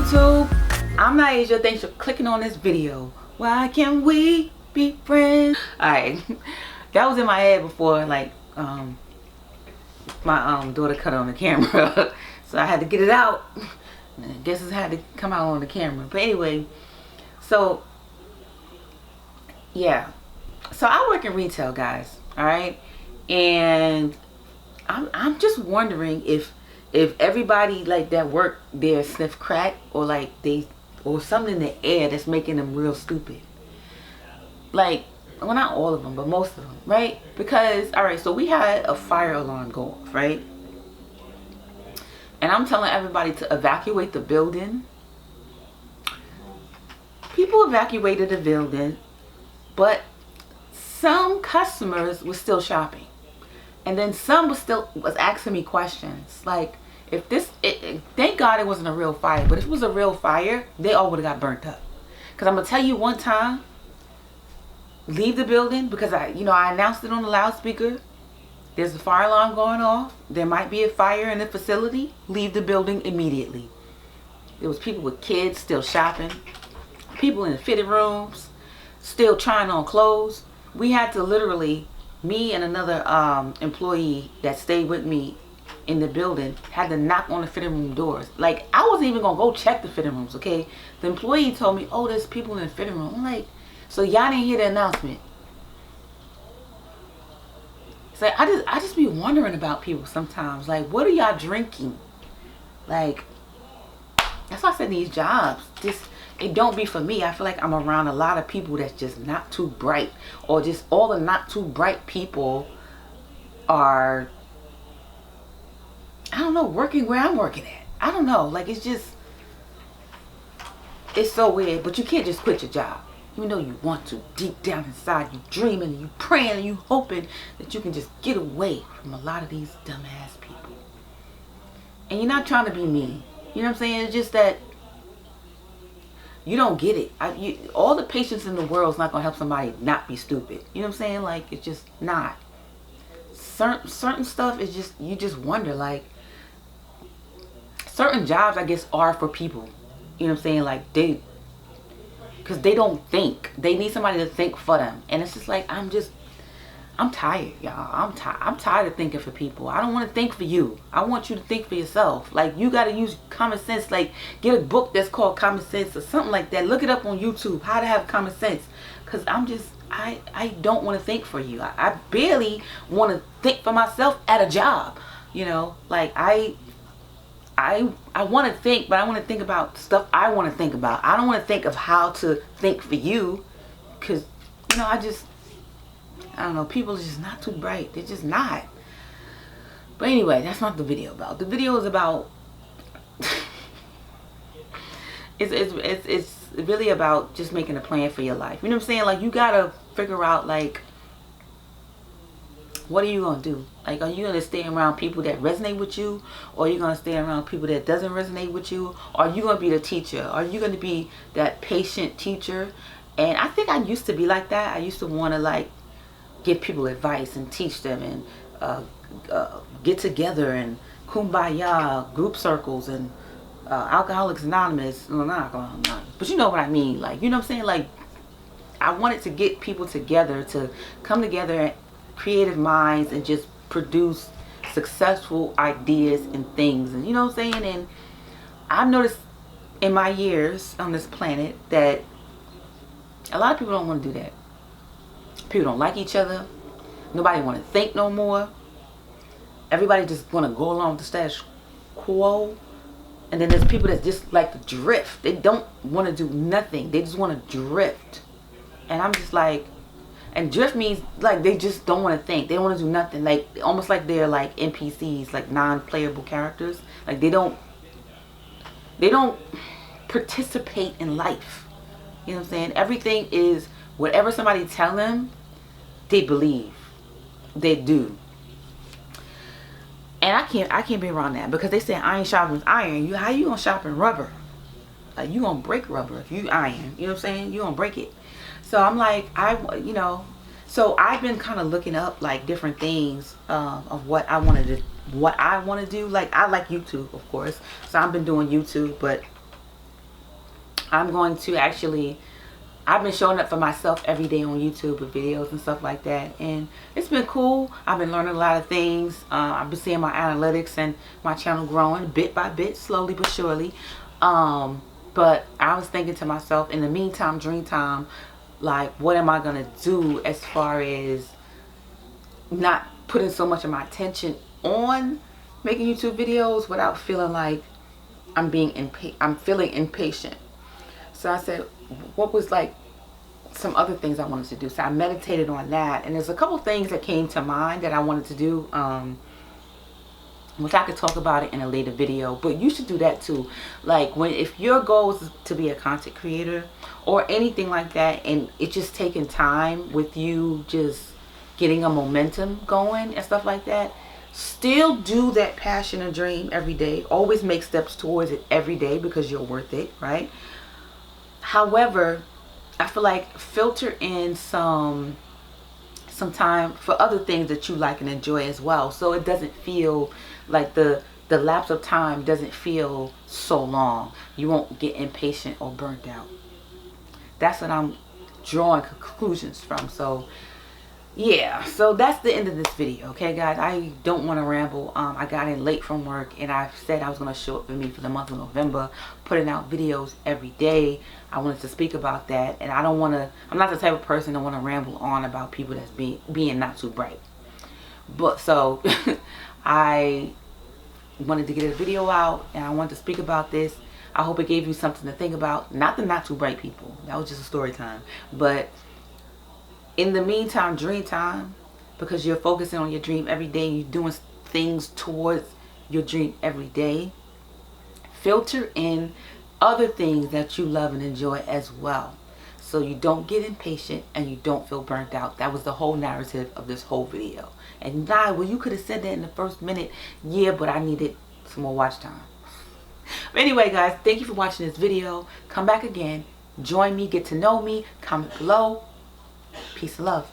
YouTube, I'm not Asia. Thanks for clicking on this video. Why can't we be friends? Alright, that was in my head before, like, my daughter cut on the camera. So I had to get it out. I guess it had to come out on the camera. But anyway, so yeah, so I work in retail, guys. Alright, and I'm just wondering if everybody like that work there sniff crack, or like or something in the air that's making them real stupid. Like, well, not all of them, but most of them, right? Because, all right, so we had a fire alarm go off, right? And I'm telling everybody to evacuate the building. People evacuated the building, but some customers were still shopping. And then some was asking me questions. Like, if this, thank God it wasn't a real fire. But if it was a real fire, they all would have got burnt up. Because I'm going to tell you one time, leave the building, because I announced it on the loudspeaker. There's a fire alarm going off. There might be a fire in the facility. Leave the building immediately. There was people with kids still shopping. People in the fitting rooms still trying on clothes. We had to literally, me and another employee that stayed with me in the building, had to knock on the fitting room doors. Like, I wasn't even gonna go check the fitting rooms, okay? The employee told me, oh, there's people in the fitting room. I'm like, so y'all didn't hear the announcement? It's like, I just be wondering about people sometimes. Like, what are y'all drinking? Like, that's why I said these jobs, it don't be for me. I feel like I'm around a lot of people that's just not too bright, or just all the not too bright people are, I don't know, working where I'm working at. I don't know, like, it's so weird. But you can't just quit your job, even though you want to. Deep down inside, you dreaming and you praying and you hoping that you can just get away from a lot of these dumbass people. And you're not trying to be mean, you know what I'm saying? It's just that you don't get it. All the patience in the world is not going to help somebody not be stupid. You know what I'm saying? Like, it's just not. Certain stuff is just, you just wonder, like, certain jobs, I guess, are for people. You know what I'm saying? Like, because they don't think. They need somebody to think for them. And it's just like, I'm tired, y'all. I'm tired of thinking for people. I don't want to think for you. I want you to think for yourself. Like, you got to use common sense. Like, get a book that's called Common Sense or something like that. Look it up on YouTube, how to have common sense. Because I don't want to think for you. I barely want to think for myself at a job. You know, like, I want to think, but I want to think about stuff I want to think about. I don't want to think of how to think for you, because, you know, I don't know, people are just not too bright. They're just not. But anyway, that's not the video about. The video is about it's really about just making a plan for your life. You know what I'm saying? Like, you gotta figure out, like, what are you gonna do? Like, are you gonna stay around people that resonate with you, or are you gonna stay around people that doesn't resonate with you? Or are you gonna be the teacher? Are you gonna be that patient teacher? And I think I used to be like that. I used to want to, like, give people advice and teach them, and get together and kumbaya group circles and Alcoholics Anonymous. No, not Alcoholics Anonymous, but you know what I mean. Like, you know what I'm saying? Like, I wanted to get people together, to come together, creative minds, and just produce successful ideas and things. And you know what I'm saying? And I've noticed in my years on this planet that a lot of people don't want to do that. People don't like each other. Nobody want to think no more. Everybody just want to go along with the status quo. And then there's people that just like to drift. They don't want to do nothing. They just want to drift. And I'm just like, and drift means, like, they just don't want to think. They don't want to do nothing. Like, almost like they're like NPCs, like non-playable characters. Like, they don't participate in life. You know what I'm saying? Everything is whatever somebody tell them, they believe. They do. And I can't be around that, because they say iron sharpens iron. How you gonna sharpen rubber? Like, you gonna break rubber if you iron. You know what I'm saying? You gonna break it. So I'm like, so I've been kind of looking up, like, different things of what I want to do. Like, I like YouTube, of course. So I've been doing YouTube, but I'm going to actually, I've been showing up for myself every day on YouTube with videos and stuff like that, and it's been cool. I've been learning a lot of things. I've been seeing my analytics and my channel growing bit by bit, slowly but surely. But I was thinking to myself, in the meantime, dream time, like, what am I gonna do as far as not putting so much of my attention on making YouTube videos without feeling like I'm feeling impatient. So I said, what was like some other things I wanted to do? So I meditated on that, and there's a couple things that came to mind that I wanted to do, which I could talk about it in a later video, but you should do that too. Like, if your goal is to be a content creator or anything like that, and it's just taking time with you just getting a momentum going and stuff like that, still do that passion and dream every day. Always make steps towards it every day, because you're worth it, right? However, I feel like filter in some time for other things that you like and enjoy as well, so it doesn't feel like the lapse of time doesn't feel so long. You won't get impatient or burnt out. That's what I'm drawing conclusions from. So yeah, so that's the end of this video. Okay guys, I don't want to ramble. I got in late from work, and I said I was going to show up for me for the month of November, putting out videos every day. I wanted to speak about that, and I'm not the type of person that want to ramble on about people that's being not too bright. But so I wanted to get a video out, and I wanted to speak about this. I hope it gave you something to think about. Not the not too bright people, that was just a story time, but in the meantime, dream time, because you're focusing on your dream every day, you're doing things towards your dream every day. Filter in other things that you love and enjoy as well, so you don't get impatient and you don't feel burnt out. That was the whole narrative of this whole video. And well, you could have said that in the first minute. Yeah, but I needed some more watch time. But anyway guys, thank you for watching this video. Come back again, join me, get to know me, comment below. Peace and love.